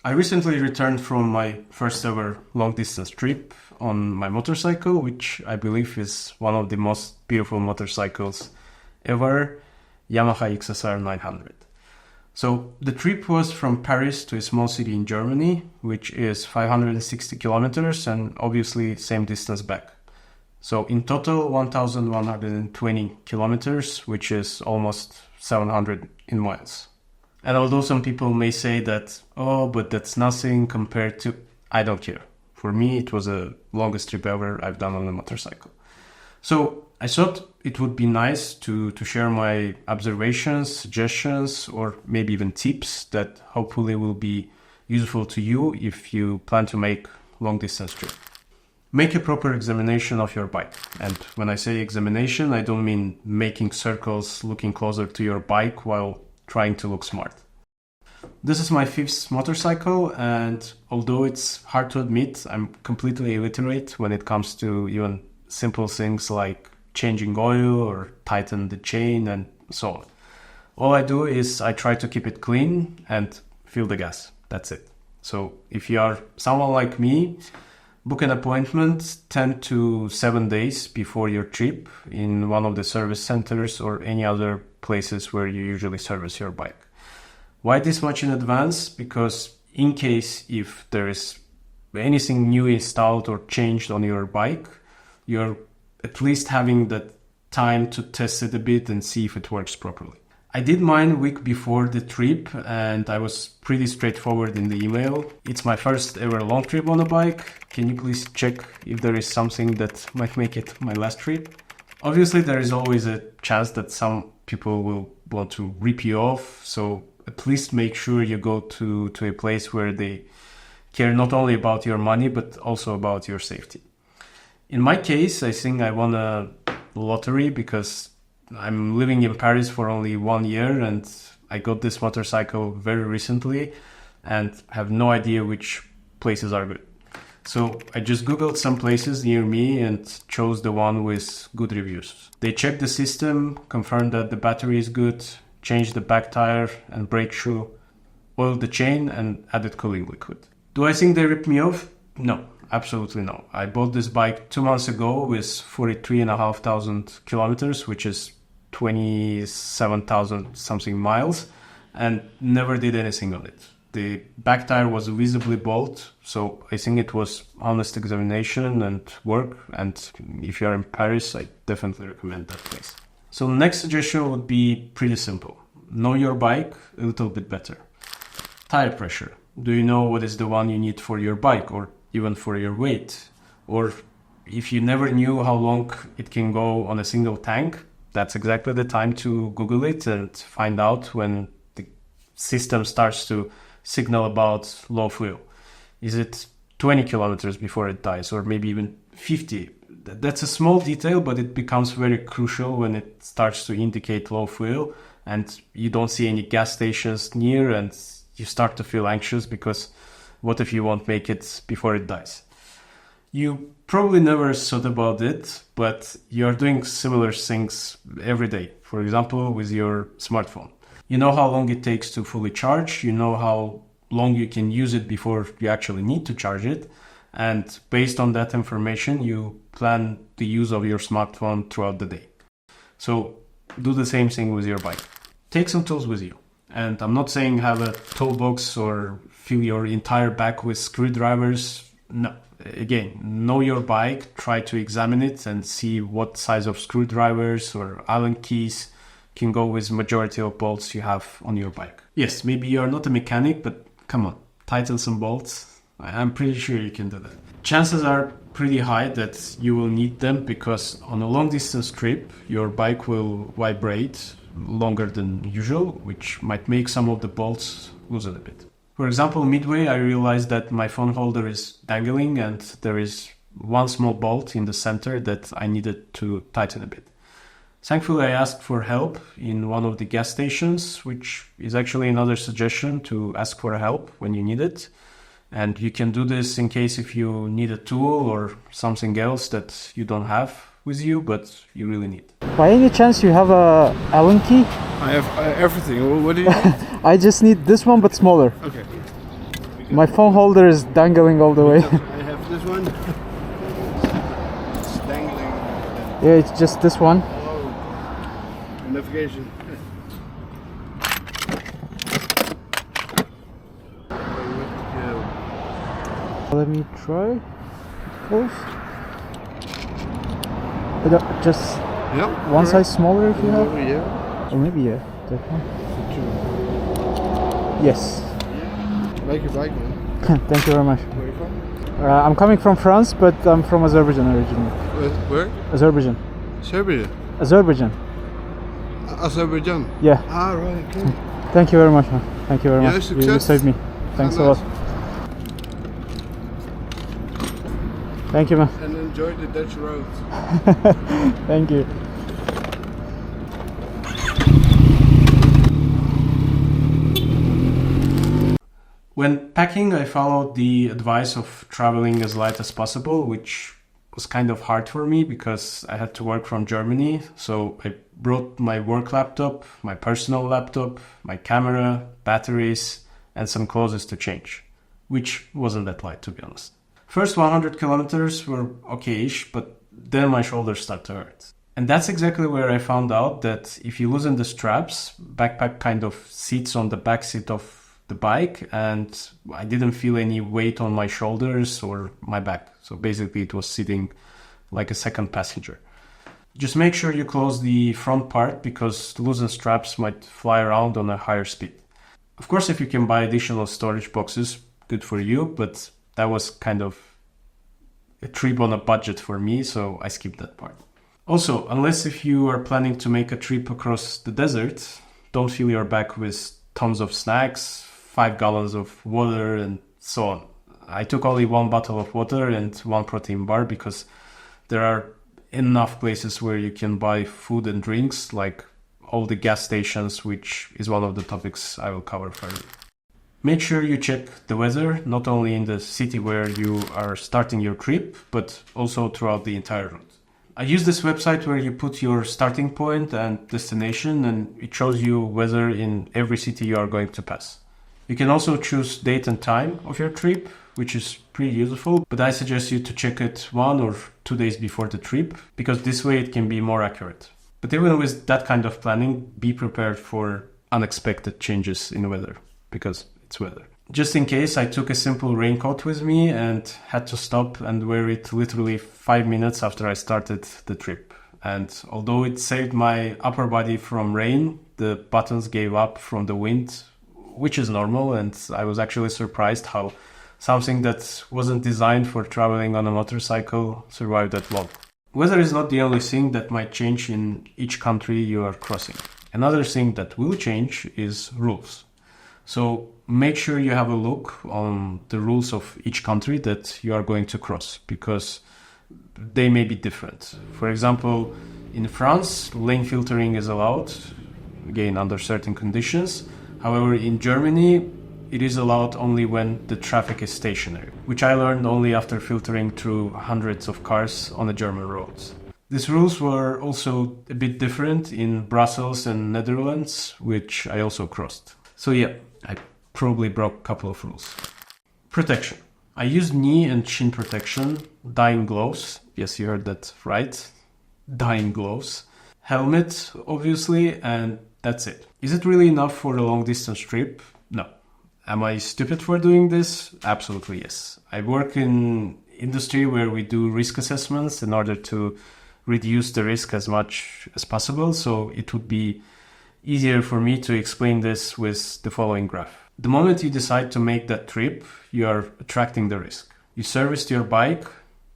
I recently returned from my first ever long distance trip on my motorcycle, which I believe is one of the most beautiful motorcycles ever, Yamaha XSR900. So the trip was from Paris to a small city in Germany, which is 560 kilometers and obviously same distance back. So in total 1,120 kilometers, which is almost 700 in miles. And although some people may say that, oh, but that's nothing compared to, I don't care. For me, it was the longest trip ever I've done on a motorcycle. So I thought it would be nice to share my observations, suggestions, or maybe even tips that hopefully will be useful to you if you plan to make long distance trip. Make a proper examination of your bike. And when I say examination, I don't mean making circles, looking closer to your bike while trying to look smart. This is my fifth motorcycle, and although it's hard to admit, I'm completely illiterate when it comes to even simple things like changing oil or tighten the chain and so on. All I do is I try to keep it clean and fill the gas. That's it. So if you are someone like me, book an appointment 10 to 7 days before your trip in one of the service centers or any other places where you usually service your bike. Why this much in advance? Because in case if there is anything new installed or changed on your bike, you're at least having the time to test it a bit and see if it works properly. I did mine a week before the trip and I was pretty straightforward in the email. It's my first ever long trip on a bike. Can you please check if there is something that might make it my last trip? Obviously, there is always a chance that some people will want to rip you off. So at least make sure you go to a place where they care not only about your money, but also about your safety. In my case, I think I won a lottery because I'm living in Paris for only 1 year and I got this motorcycle very recently and have no idea which places are good. So I just Googled some places near me and chose the one with good reviews. They checked the system, confirmed that the battery is good, changed the back tire and brake shoe, oiled the chain and added cooling liquid. Do I think they ripped me off? No, absolutely no. I bought this bike 2 months ago with 43,500 kilometers, which is 27,000 something miles, and never did anything on it. The back tire was visibly bald, so I think it was honest examination and work, and if you're in Paris, I definitely recommend that place. So the next suggestion would be pretty simple. Know your bike a little bit better. Tire pressure. Do you know what is the one you need for your bike or even for your weight? Or if you never knew how long it can go on a single tank, that's exactly the time to Google it and find out when the system starts to signal about low fuel. Is it 20 kilometers before it dies, or maybe even 50? That's a small detail, but it becomes very crucial when it starts to indicate low fuel and you don't see any gas stations near and you start to feel anxious because what if you won't make it before it dies? You probably never thought about it, but you're doing similar things every day. For example, with your smartphone. You know how long it takes to fully charge. You know how long you can use it before you actually need to charge it. And based on that information, you plan the use of your smartphone throughout the day. So do the same thing with your bike. Take some tools with you. And I'm not saying have a toolbox or fill your entire back with screwdrivers. No. Again, know your bike, try to examine it and see what size of screwdrivers or Allen keys can go with majority of bolts you have on your bike. Yes, maybe you're not a mechanic, but come on, tighten some bolts. I'm pretty sure you can do that. Chances are pretty high that you will need them because on a long distance trip, your bike will vibrate longer than usual, which might make some of the bolts loosen a bit. For example, midway, I realized that my phone holder is dangling and there is one small bolt in the center that I needed to tighten a bit. Thankfully, I asked for help in one of the gas stations, which is actually another suggestion to ask for help when you need it. And you can do this in case if you need a tool or something else that you don't have with you, but you really need. By any chance you have a Allen key? I have everything. What do you need? I just need this one, but smaller. Okay. My phone holder is dangling all the way. I have this one. It's dangling. Yeah, it's just this one. Oh, navigation. Let me try. Close. Just one size smaller if you have. Yeah. Or maybe yeah, that one. Yes. Like your bike, man. Thank you very much. Where are you from? I'm coming from France, but I'm from Azerbaijan originally. Where? Azerbaijan. Serbia. Azerbaijan. Azerbaijan. Yeah. Ah, right. Okay. Thank you very much, man. Thank you very Yeah, much. You success. saved me. Thanks a nice. lot. Thank you, man. And enjoy the Dutch roads. Thank you. When packing, I followed the advice of traveling as light as possible, which was kind of hard for me because I had to work from Germany. So I brought my work laptop, my personal laptop, my camera, batteries, and some clothes to change, which wasn't that light, to be honest. First 100 kilometers were okay-ish, but then my shoulders start to hurt. And that's exactly where I found out that if you loosen the straps, backpack kind of sits on the back seat of the bike, and I didn't feel any weight on my shoulders or my back. So basically it was sitting like a second passenger. Just make sure you close the front part because loosened straps might fly around on a higher speed. Of course, if you can buy additional storage boxes, good for you, but that was kind of a trip on a budget for me, so I skipped that part. Also, unless if you are planning to make a trip across the desert, don't fill your bag with tons of snacks, 5 gallons of water, and so on. I took only 1 bottle of water and 1 protein bar because there are enough places where you can buy food and drinks, like all the gas stations, which is one of the topics I will cover further. Make sure you check the weather, not only in the city where you are starting your trip, but also throughout the entire route. I use this website where you put your starting point and destination, and it shows you weather in every city you are going to pass. You can also choose date and time of your trip, which is pretty useful, but I suggest you to check it 1 or 2 days before the trip, because this way it can be more accurate. But even with that kind of planning, be prepared for unexpected changes in weather, because it's weather. Just in case, I took a simple raincoat with me and had to stop and wear it literally 5 minutes after I started the trip. And although it saved my upper body from rain, the buttons gave up from the wind, which is normal, and I was actually surprised how something that wasn't designed for traveling on a motorcycle survived that long. Weather is not the only thing that might change in each country you are crossing. Another thing that will change is rules. So make sure you have a look on the rules of each country that you are going to cross, because they may be different. For example, in France, lane filtering is allowed, again under certain conditions. However, in Germany, it is allowed only when the traffic is stationary, which I learned only after filtering through hundreds of cars on the German roads. These rules were also a bit different in Brussels and Netherlands, which I also crossed. So yeah, I probably broke a couple of rules. Protection. I used knee and shin protection, dying gloves. Yes, you heard that right. Dying gloves. Helmet, obviously, and that's it. Is it really enough for a long distance trip? No. Am I stupid for doing this? Absolutely yes. I work in industry where we do risk assessments in order to reduce the risk as much as possible, so it would be easier for me to explain this with the following graph. The moment you decide to make that trip, you are attracting the risk. You serviced your bike,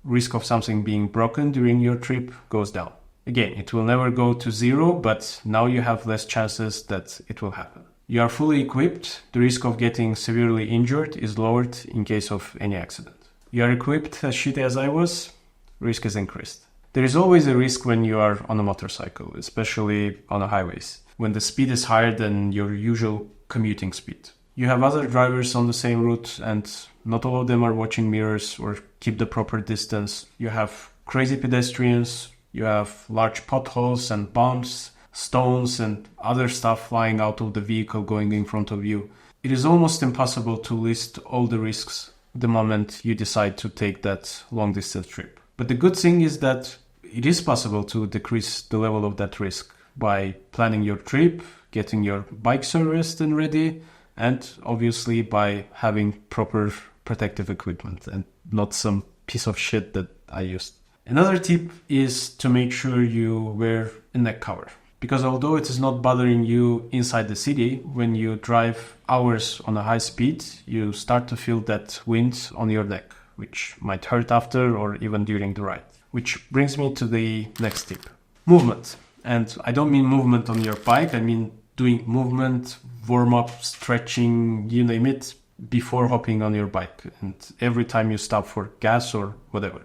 risk of something being broken during your trip goes down. Again, it will never go to zero, but now you have less chances that it will happen. You are fully equipped, the risk of getting severely injured is lowered in case of any accident. You are equipped as shitty as I was, risk is increased. There is always a risk when you are on a motorcycle, especially on the highways, when the speed is higher than your usual commuting speed. You have other drivers on the same route and not all of them are watching mirrors or keep the proper distance. You have crazy pedestrians, you have large potholes and bumps, stones and other stuff flying out of the vehicle going in front of you. it is almost impossible to list all the risks the moment you decide to take that long distance trip. But the good thing is that it is possible to decrease the level of that risk by planning your trip, getting your bike serviced and ready, and obviously by having proper protective equipment and not some piece of shit that I used. Another tip is to make sure you wear a neck cover. Because although it is not bothering you inside the city, when you drive hours on a high speed, you start to feel that wind on your neck, which might hurt after or even during the ride. Which brings me to the next tip. Movement. And I don't mean movement on your bike, I mean doing movement, warm-up, stretching, you name it, before hopping on your bike and every time you stop for gas or whatever.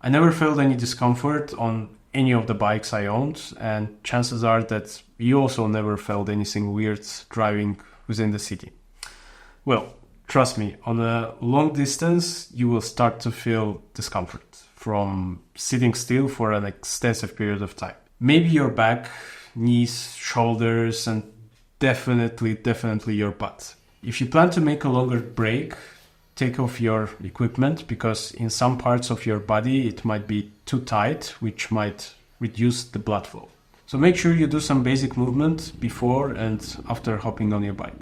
I never felt any discomfort on any of the bikes I owned, and chances are that you also never felt anything weird driving within the city. Well, trust me, on a long distance you will start to feel discomfort from sitting still for an extensive period of time. Maybe your back, knees, shoulders, and definitely your butt. If you plan to make a longer break, take off your equipment because in some parts of your body it might be too tight, which might reduce the blood flow. So make sure you do some basic movement before and after hopping on your bike.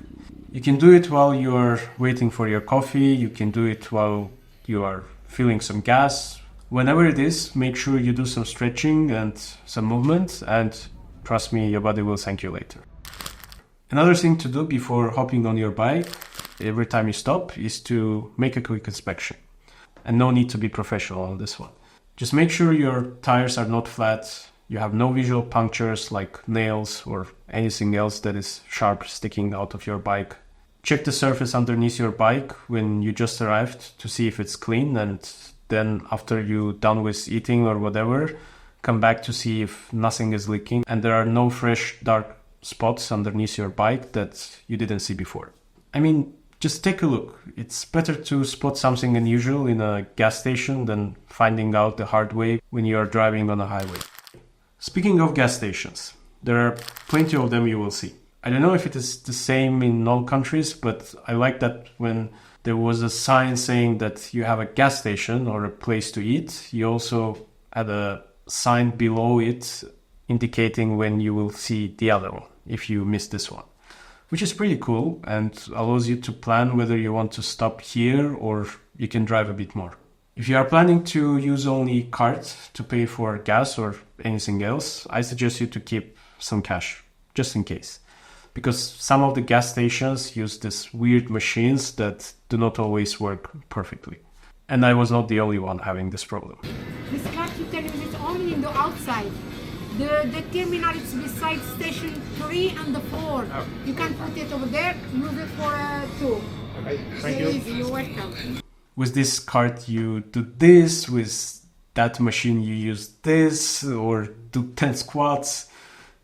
You can do it while you are waiting for your coffee, you can do it while you are filling some gas. Whenever it is, make sure you do some stretching and some movement, and trust me, your body will thank you later. Another thing to do before hopping on your bike, every time you stop, is to make a quick inspection. And no need to be professional on this one. Just make sure your tires are not flat, you have no visual punctures like nails or anything else that is sharp sticking out of your bike. Check the surface underneath your bike when you just arrived to see if it's clean, and then after you're done with eating or whatever, come back to see if nothing is leaking and there are no fresh dark spots underneath your bike that you didn't see before. I mean, just take a look. It's better to spot something unusual in a gas station than finding out the hard way when you are driving on a highway. Speaking of gas stations, there are plenty of them you will see. I don't know if it is the same in all countries, but I like that when there was a sign saying that you have a gas station or a place to eat, you also had a sign below it indicating when you will see the other one, if you missed this one. Which is pretty cool and allows you to plan whether you want to stop here or you can drive a bit more. If you are planning to use only card to pay for gas or anything else, I suggest you to keep some cash, just in case. Because some of the gas stations use these weird machines that do not always work perfectly. And I was not the only one having this problem. This card you can use it only in the outside. The terminal is beside station 3 and the 4. Oh. You can put it over there, move it for 2. Okay, thank you. Easy, you're welcome. With this card you do this, with that machine you use this, or do 10 squats.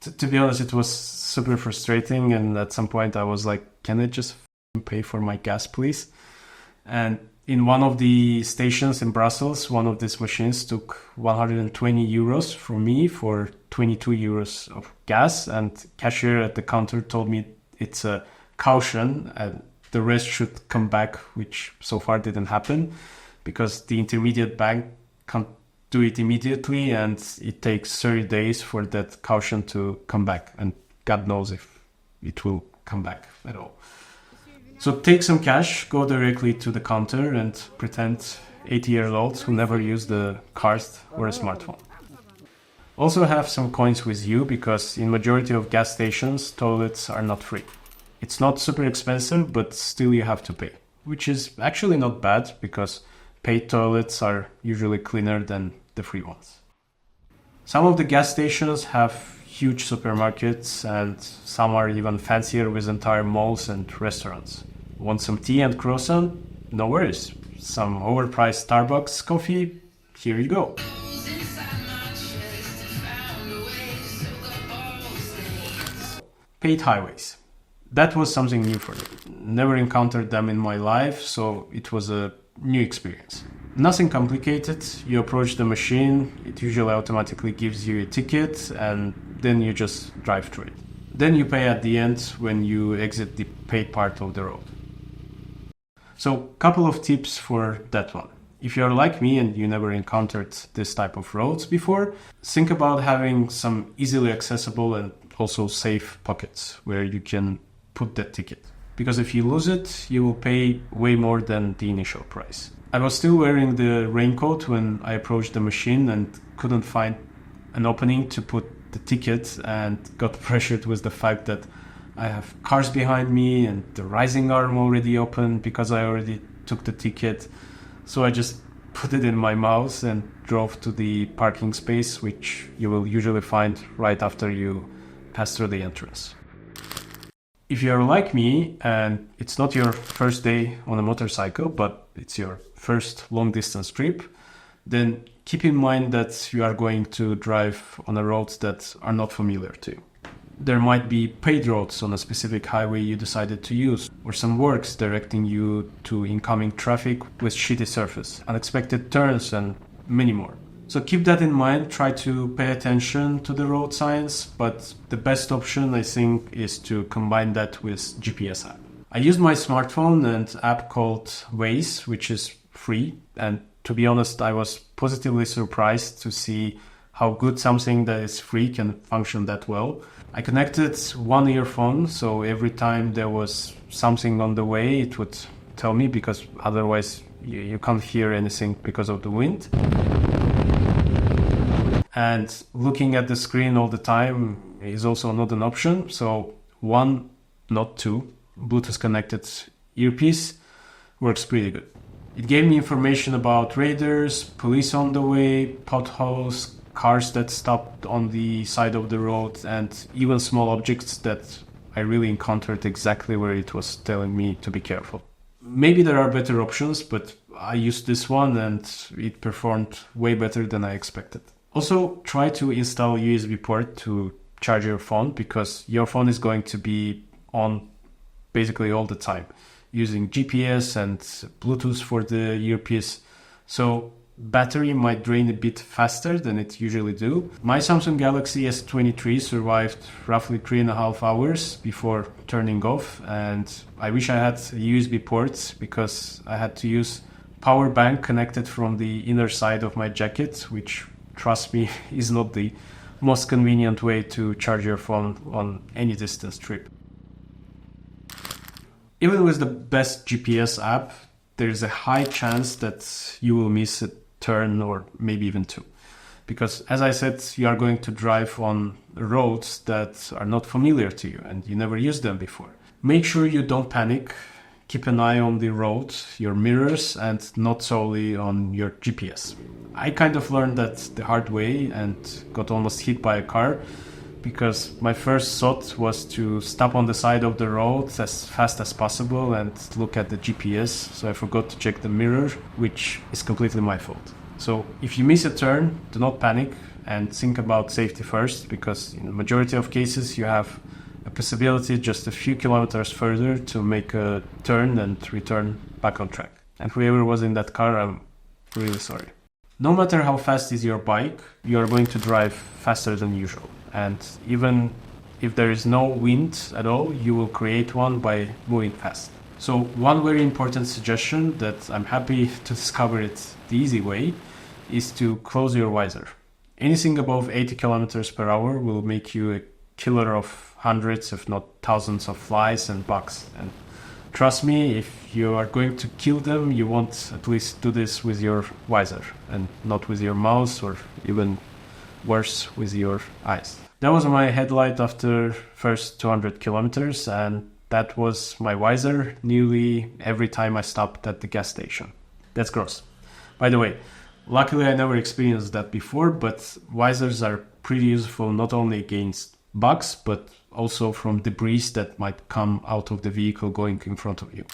To be honest, it was super frustrating, and at some point I was like, can I just pay for my gas, please? And in one of the stations in Brussels, one of these machines took 120 euros from me for 22 euros of gas, and cashier at the counter told me it's a caution and the rest should come back, which so far didn't happen because the intermediate bank can't do it immediately and it takes 30 days for that caution to come back, and God knows if it will come back at all. So take some cash, go directly to the counter and pretend 80-year-olds who never used the card or a smartphone. Also have some coins with you because in majority of gas stations, toilets are not free. It's not super expensive, but still you have to pay, which is actually not bad because paid toilets are usually cleaner than the free ones. Some of the gas stations have huge supermarkets and some are even fancier with entire malls and restaurants. Want some tea and croissant? No worries. Some overpriced Starbucks coffee? Here you go. Paid highways. That was something new for me. Never encountered them in my life, so it was a new experience. Nothing complicated. You approach the machine, it usually automatically gives you a ticket, and then you just drive through it. Then you pay at the end when you exit the paid part of the road. So, couple of tips for that one. If you're like me and you never encountered this type of roads before, think about having some easily accessible and also safe pockets where you can put that ticket. Because if you lose it, you will pay way more than the initial price. I was still wearing the raincoat when I approached the machine and couldn't find an opening to put the ticket, and got pressured with the fact that I have cars behind me and the rising arm already open because I already took the ticket. So I just put it in my mouth and drove to the parking space, which you will usually find right after you pass through the entrance. If you're like me and it's not your first day on a motorcycle, but it's your first long distance trip, then keep in mind that you are going to drive on a roads that are not familiar to you. There might be paid roads on a specific highway you decided to use, or some works directing you to incoming traffic with shitty surface, unexpected turns, and many more. So keep that in mind, try to pay attention to the road signs, but the best option I think is to combine that with GPS app. I used my smartphone and app called Waze, which is free, and to be honest, I was positively surprised to see how good something that is free can function that well. I connected one earphone, so every time there was something on the way, it would tell me, because otherwise you can't hear anything because of the wind. And looking at the screen all the time is also not an option. So one, not two, Bluetooth connected earpiece works pretty good. It gave me information about radars, police on the way, potholes, cars that stopped on the side of the road, and even small objects that I really encountered exactly where it was telling me to be careful. Maybe there are better options, but I used this one and it performed way better than I expected. Also, try to install USB port to charge your phone, because your phone is going to be on basically all the time, using GPS and Bluetooth for the earpiece. So battery might drain a bit faster than it usually do. My Samsung Galaxy S23 survived roughly 3.5 hours before turning off, and I wish I had a USB port, because I had to use power bank connected from the inner side of my jacket, which, trust me, is not the most convenient way to charge your phone on any distance trip. Even with the best GPS app, there is a high chance that you will miss a turn, or maybe even two. Because as I said, you are going to drive on roads that are not familiar to you and you never used them before. Make sure you don't panic. Keep an eye on the road, your mirrors, and not solely on your GPS. I kind of learned that the hard way and got almost hit by a car, because my first thought was to stop on the side of the road as fast as possible and look at the GPS, so I forgot to check the mirror, which is completely my fault. So if you miss a turn, do not panic and think about safety first, because in the majority of cases you have a possibility just a few kilometers further to make a turn and return back on track. And whoever was in that car, I'm really sorry. No matter how fast is your bike, you are going to drive faster than usual. And even if there is no wind at all, you will create one by moving fast. So one very important suggestion that I'm happy to discover it the easy way is to close your visor. Anything above 80 kilometers per hour will make you a killer of hundreds, if not thousands of flies and bugs. And trust me, if you are going to kill them, you want at least do this with your visor and not with your mouse, or even worse, with your eyes. That was my headlight after first 200 kilometers, and that was my visor nearly every time I stopped at the gas station. That's gross. By the way, luckily I never experienced that before, but visors are pretty useful not only against bugs, but also from debris that might come out of the vehicle going in front of you.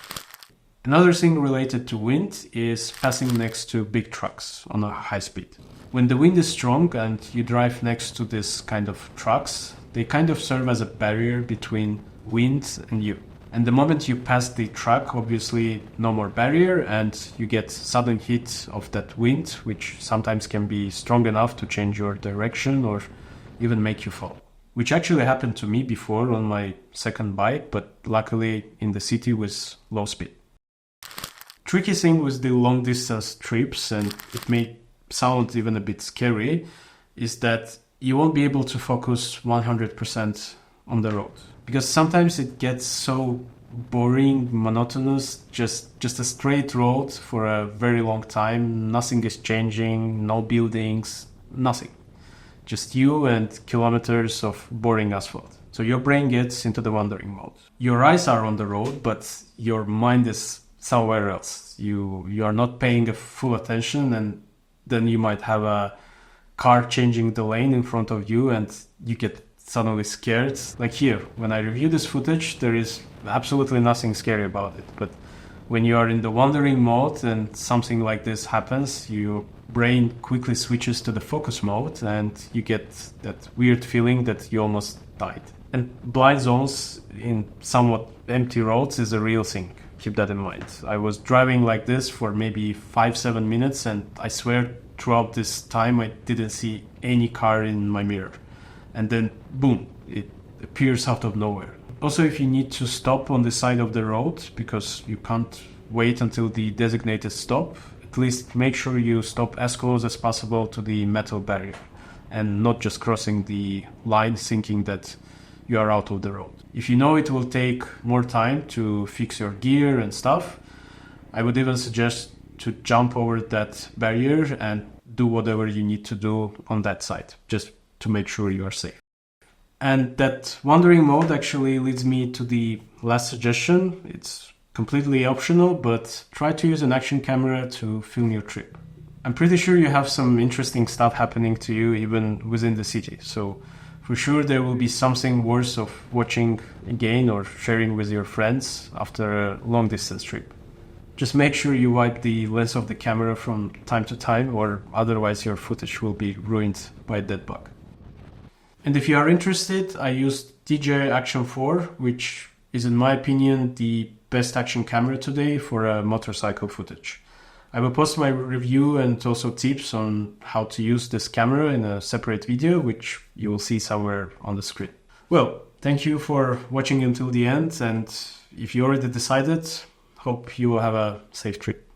Another thing related to wind is passing next to big trucks on a high speed. When the wind is strong and you drive next to this kind of trucks, they kind of serve as a barrier between wind and you. And the moment you pass the truck, obviously no more barrier, and you get sudden hit of that wind, which sometimes can be strong enough to change your direction or even make you fall. which actually happened to me before on my second bike, but luckily in the city with low speed. Tricky thing with the long distance trips, and it may sound even a bit scary, is that you won't be able to focus 100% on the road. Because sometimes it gets so boring, monotonous, just a straight road for a very long time. Nothing is changing, no buildings, nothing. Just you and kilometers of boring asphalt. So your brain gets into the wandering mode. Your eyes are on the road, but your mind is somewhere else. You are not paying a full attention, and then you might have a car changing the lane in front of you and you get suddenly scared. Like here, when I review this footage, there is absolutely nothing scary about it. But when you are in the wandering mode and something like this happens, your brain quickly switches to the focus mode and you get that weird feeling that you almost died. And blind zones in somewhat empty roads is a real thing. Keep that in mind. I was driving like this for maybe 5-7 minutes, and I swear throughout this time I didn't see any car in my mirror. And then boom, it appears out of nowhere. Also, if you need to stop on the side of the road because you can't wait until the designated stop, at least make sure you stop as close as possible to the metal barrier and not just crossing the line thinking that you are out of the road. If you know it will take more time to fix your gear and stuff, I would even suggest to jump over that barrier and do whatever you need to do on that side, just to make sure you are safe. And that wandering mode actually leads me to the last suggestion. It's completely optional, but try to use an action camera to film your trip. I'm pretty sure you have some interesting stuff happening to you even within the city, so for sure there will be something worth of watching again or sharing with your friends after a long distance trip. Just make sure you wipe the lens of the camera from time to time, or otherwise your footage will be ruined by that bug. And if you are interested, I used DJI Action 4, which is in my opinion the best action camera today for motorcycle footage. I will post my review and also tips on how to use this camera in a separate video, which you will see somewhere on the screen. Well, thank you for watching until the end, and if you already decided, hope you will have a safe trip.